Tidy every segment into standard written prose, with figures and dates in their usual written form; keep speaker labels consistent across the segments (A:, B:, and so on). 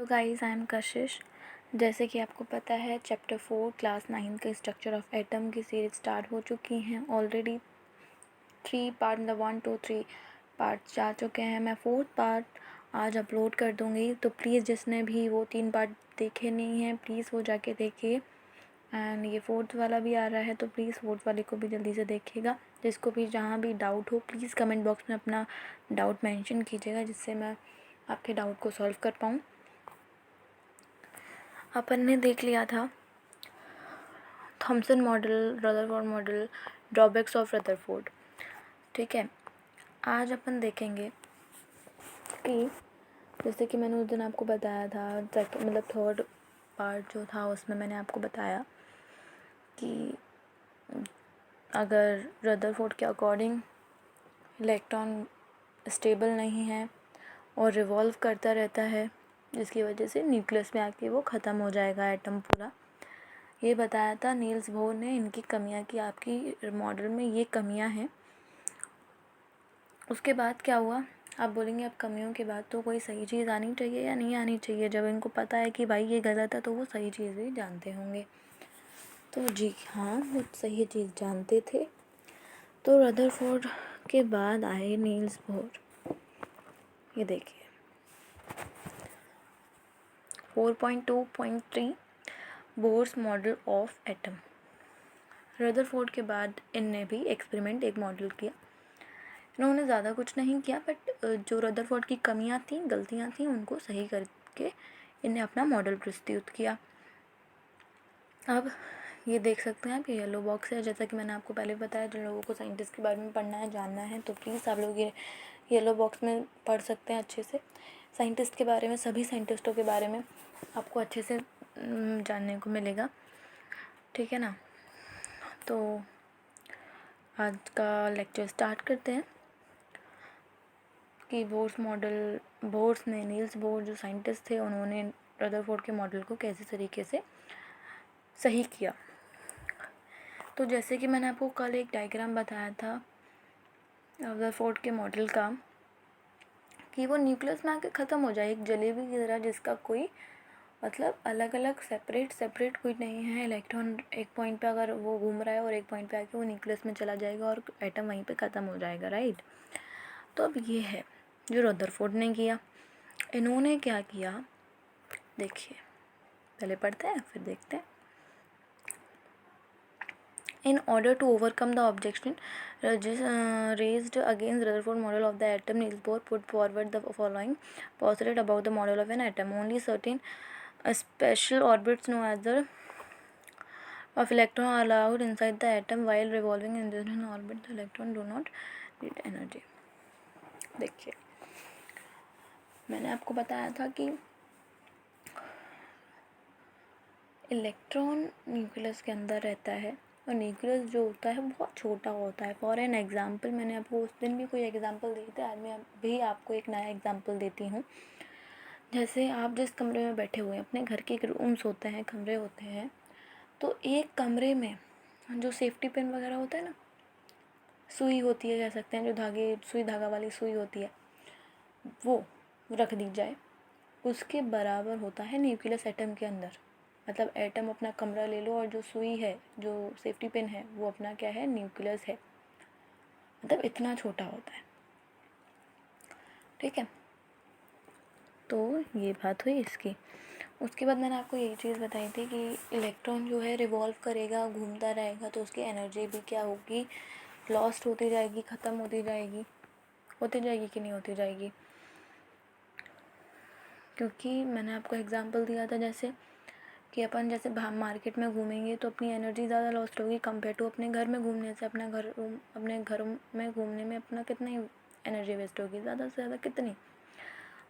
A: Hello guys, I am कशिश। जैसे कि आपको पता है चैप्टर 4 क्लास 9 के स्ट्रक्चर ऑफ एटम की सीरीज स्टार्ट हो चुकी हैं। ऑलरेडी 3 पार्ट मतलब 1 2 3 पार्ट जा चुके हैं। मैं 4th पार्ट आज अपलोड कर दूँगी, तो प्लीज़ जिसने भी वो 3 पार्ट देखे नहीं हैं प्लीज़ वो जाके देखिए। एंड ये 4th वाला भी आ रहा है, तो प्लीज़ 4th वाले को भी जल्दी से देखिएगा। जिसको भी जहाँ भी डाउट हो प्लीज़ कमेंट बॉक्स में अपना डाउट मेंशन कीजिएगा, जिससे मैं आपके डाउट को सॉल्व कर पाऊँ। अपन ने देख लिया था Thompson model, Rutherford model, drawbacks of Rutherford. ठीक है, आज अपन देखेंगे कि जैसे कि मैंने उस दिन आपको बताया था, मतलब 3rd पार्ट जो था उसमें मैंने आपको बताया कि अगर रदरफोर्ड के अकॉर्डिंग इलेक्ट्रॉन स्टेबल नहीं है और रिवॉल्व करता रहता है, जिसकी वजह से न्यूक्लियस में आके वो ख़त्म हो जाएगा एटम पूरा। ये बताया था नील्स बोर ने इनकी कमियां कि आपकी मॉडल में ये कमियां हैं। उसके बाद क्या हुआ, आप बोलेंगे अब कमियों के बाद तो कोई सही चीज़ आनी चाहिए या नहीं आनी चाहिए। जब इनको पता है कि भाई ये गलत है तो वो सही चीज़ भी जानते होंगे। तो जी हाँ, वो सही चीज़ जानते थे। तो रदरफोर्ड के बाद आए नील्स बोर। ये देखिए 4.2.3 Bohr's model of atom. Rutherford के बाद इनने भी एक्सपेरिमेंट एक मॉडल किया। इन्होंने ज़्यादा कुछ नहीं किया, बट जो रदरफोर्ड की कमियां थी, गलतियां थी, उनको सही करके इन्हें अपना मॉडल प्रस्तुत किया। अब ये देख सकते हैं आप, ये येलो बॉक्स है। जैसा कि मैंने आपको पहले बताया, जिन लोगों को साइंटिस्ट के बारे में पढ़ना है, जानना है, तो प्लीज़ आप लोग ये येलो बॉक्स में पढ़ सकते हैं अच्छे से। साइंटिस्ट के बारे में, सभी साइंटिस्टों के बारे में आपको अच्छे से जानने को मिलेगा। ठीक है ना। तो आज का लेक्चर स्टार्ट करते हैं कि बोर्स ने, नील्स बोर जो साइंटिस्ट थे, उन्होंने रदरफोर्ड के मॉडल को कैसे तरीके से सही किया। तो जैसे कि मैंने आपको कल एक डायग्राम बताया था रदरफोर्ड के मॉडल का, कि वो न्यूक्लियस में आके ख़त्म हो जाए, एक जलेबी की तरह, जिसका कोई मतलब अलग अलग सेपरेट कोई नहीं है। इलेक्ट्रॉन एक पॉइंट पे अगर वो घूम रहा है और एक पॉइंट पे आके वो न्यूक्लियस में चला जाएगा और एटम वहीं पे ख़त्म हो जाएगा, राइट। तो अब ये है जो रदरफोर्ड ने किया। इन्होंने क्या किया देखिए, पहले पढ़ते हैं फिर देखते हैं। In order to overcome the objection raised against Rutherford model of the atom, Niels Bohr put forward the following postulate about the model of an atom. Only certain special orbits known as the of electron are allowed inside the atom while revolving in this orbit. The electron do not need energy. देखिए, मैंने आपको बताया था कि electron nucleus के अंदर रहता है और न्यूक्लियस जो होता है बहुत छोटा होता है। फॉर एन एग्ज़ाम्पल, मैंने आपको उस दिन भी कोई एग्ज़ाम्पल दिए थे, आज मैं भी आपको एक नया एग्ज़ाम्पल देती हूँ। जैसे आप जिस कमरे में बैठे हुए हैं, अपने घर के रूम्स होते हैं, कमरे होते हैं, तो एक कमरे में जो सेफ्टी पिन वगैरह होता है ना, सुई होती है, कह सकते हैं, जो सुई धागा वाली सुई होती है, वो रख दी जाए, उसके बराबर होता है न्यूक्लियस एटम के अंदर। मतलब एटम अपना कमरा ले लो और जो सुई है, जो सेफ्टी पिन है, वो अपना क्या है, न्यूक्लियस है। मतलब इतना छोटा होता है। ठीक है, तो ये बात हुई इसकी। उसके बाद मैंने आपको यही चीज़ बताई थी कि इलेक्ट्रॉन जो है रिवॉल्व करेगा, घूमता रहेगा, तो उसकी एनर्जी भी क्या होगी, लॉस्ट होती जाएगी, ख़त्म होती जाएगी कि नहीं होती जाएगी। क्योंकि मैंने आपको एग्जांपल दिया था जैसे कि अपन जैसे मार्केट में घूमेंगे तो अपनी एनर्जी ज़्यादा लॉस्ट होगी कंपेयर टू अपने घर में घूमने से। अपने घर में घूमने में अपना कितनी एनर्जी वेस्ट होगी, ज़्यादा से ज़्यादा कितनी।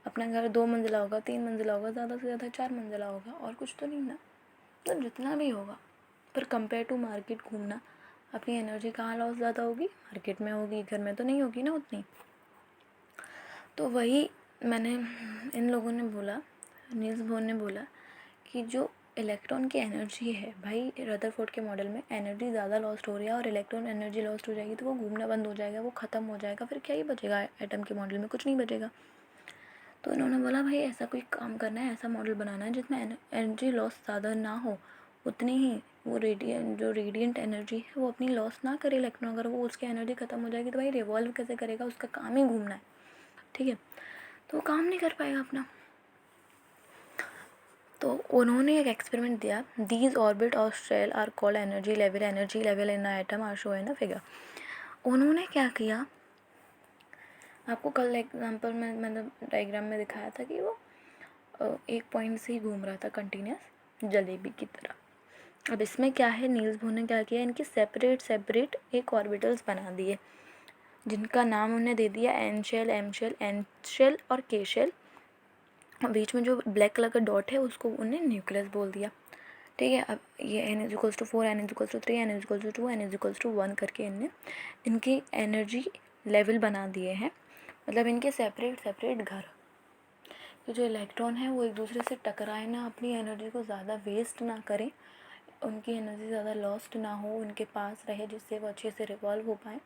A: अपना घर 2 मंजिला होगा, 3 मंजिला होगा, ज़्यादा से ज़्यादा 4 मंजिला होगा, और कुछ तो नहीं ना। तो जितना भी होगा, पर कंपेयर टू मार्केट घूमना, अपनी एनर्जी कहाँ लॉस ज़्यादा होगी, मार्केट में होगी, घर में तो नहीं होगी ना उतनी। तो वही मैंने इन लोगों ने बोला, नील्स बोर ने बोला कि जो इलेक्ट्रॉन की एनर्जी है, भाई रदरफोर्ड के मॉडल में एनर्जी ज़्यादा लॉस्ट हो रही है और इलेक्ट्रॉन एनर्जी लॉस्ट हो जाएगी तो वो घूमना बंद हो जाएगा, वो ख़त्म हो जाएगा, फिर क्या ही बचेगा एटम के मॉडल में, कुछ नहीं बचेगा। तो इन्होंने बोला भाई ऐसा कोई काम करना है, ऐसा मॉडल बनाना है जिसमें एनर्जी लॉस ज़्यादा ना हो, उतनी ही वो रेडिएंट एनर्जी है वो अपनी लॉस ना करे इलेक्ट्रॉन। अगर वो उसकी एनर्जी ख़त्म हो जाएगी तो भाई रिवॉल्व कैसे करेगा, उसका काम ही घूमना है, ठीक है, तो वो काम नहीं कर पाएगा अपना। तो उन्होंने एक एक्सपेरिमेंट दिया, these orbit of shell are called energy level in atom are show in the figure. उन्होंने क्या किया, आपको कल एग्जांपल में मतलब डायग्राम में दिखाया था कि वो एक पॉइंट से ही घूम रहा था कंटिन्यूस जलेबी की तरह। अब इसमें क्या है, नील्स बोर ने क्या किया, इनके सेपरेट एक ऑर्बिटल्स बना दिए जिनका नाम उन्हें दे दिया एन शेल और के शेल। बीच में जो ब्लैक कलर का डॉट है उसको उन्हें न्यूक्लियस बोल दिया, ठीक है। अब ये n=4, n=3, n=2, n=1 करके इनकी एनर्जी लेवल बना दिए हैं, मतलब इनके सेपरेट घर। तो जो इलेक्ट्रॉन है वो एक दूसरे से टकराए ना, अपनी एनर्जी को ज़्यादा वेस्ट ना करें, उनकी एनर्जी ज़्यादा लॉस्ट ना हो, उनके पास रहे जिससे वो अच्छे से रिवॉल्व हो पाए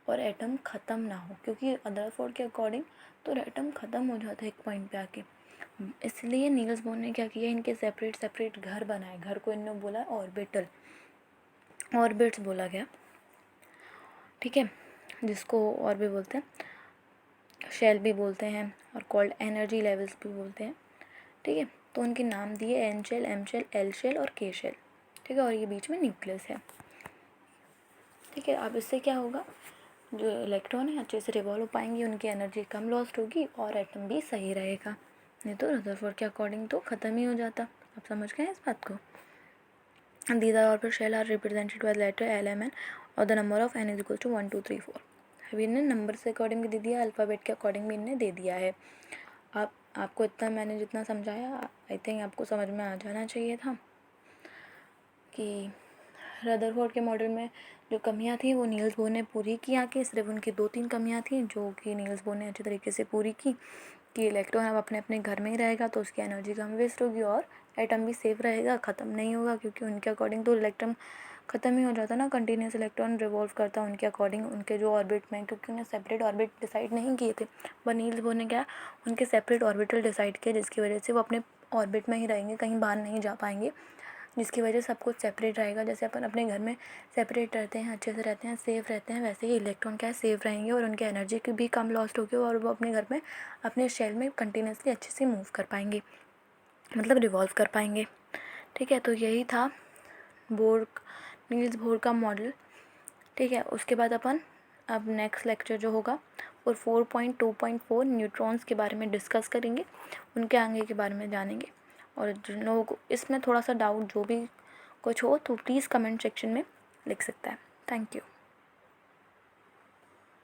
A: और एटम ख़त्म ना हो, क्योंकि रदरफोर्ड के अकॉर्डिंग तो एटम ख़त्म हो जाता है एक पॉइंट पे आके। इसलिए नील्स बोर ने क्या किया, इनके सेपरेट घर बनाए। घर को इन्होंने बोला ऑर्बिट्स बोला गया, ठीक है, जिसको और भी बोलते हैं शेल भी बोलते हैं और कॉल्ड एनर्जी लेवल्स भी बोलते हैं, ठीक है। तो उनके नाम दिए N shell, M shell, L shell और के शेल, ठीक है, और ये बीच में न्यूक्लियस है, ठीक है। अब इससे क्या होगा, जो इलेक्ट्रॉन है अच्छे से रिवॉल्व हो पाएंगे, उनकी एनर्जी कम लॉस्ट होगी और एटम भी सही रहेगा, नहीं तो रदरफोर्ड के अकॉर्डिंग तो ख़त्म ही हो जाता। आप समझ गए इस बात को। These are orbital shell are represented by letter LMN और द नंबर ऑफ n=1 2 3 4। अभी इन्हें नंबर से अकॉर्डिंग भी दे दिया, अल्फ़ाबेट के अकॉर्डिंग भी इन्हें दे दिया है। आपको इतना मैंने जितना समझाया आई थिंक आपको समझ में आ जाना चाहिए था कि रदरफोर्ड के मॉडल में जो कमियां थी वो नील्स बोर ने पूरी की आके। सिर्फ उनकी 2-3 कमियां थी जो कि नील्स बोर ने अच्छे तरीके से पूरी की, कि इलेक्ट्रॉन अब अपने अपने घर में ही रहेगा तो उसकी एनर्जी कम वेस्ट होगी और एटम भी सेफ रहेगा, ख़त्म नहीं होगा, क्योंकि उनके अकॉर्डिंग तो इलेक्ट्रॉन ख़त्म ही हो जाता ना, कंटिन्यूस इलेक्ट्रॉन रिवॉल्व करता उनके अकॉर्डिंग, उनके जो ऑर्बिट में, क्योंकि उन्हें सेपरेट ऑर्बिट डिसाइड नहीं किए थे। पर नील्स बोर ने क्या, उनके सेपरेट ऑर्बिटल डिसाइड किया, जिसकी वजह से वो अपने ऑर्बिट में ही रहेंगे, कहीं बाहर नहीं जा पाएंगे, जिसकी वजह से सब कुछ सेपरेट रहेगा। जैसे अपन अपने घर में सेपरेट रहते हैं, अच्छे से रहते हैं, सेफ़ रहते हैं, वैसे ही इलेक्ट्रॉन क्या है सेफ़ रहेंगे और उनकी एनर्जी की भी कम लॉस्ट होगी और वो अपने घर में अपने शेल में कंटिन्यूसली अच्छे से मूव कर पाएंगे, मतलब रिवॉल्व कर पाएंगे, ठीक है। तो यही था नील्स बोर का मॉडल, ठीक है। उसके बाद अपन अब नेक्स्ट लेक्चर जो होगा और 4.2.4 न्यूट्रॉन्स के बारे में डिस्कस करेंगे, उनके आगे के बारे में जानेंगे। और जिन लोगों को इसमें थोड़ा सा डाउट जो भी कुछ हो तो प्लीज़ कमेंट सेक्शन में लिख सकता है। Thank you.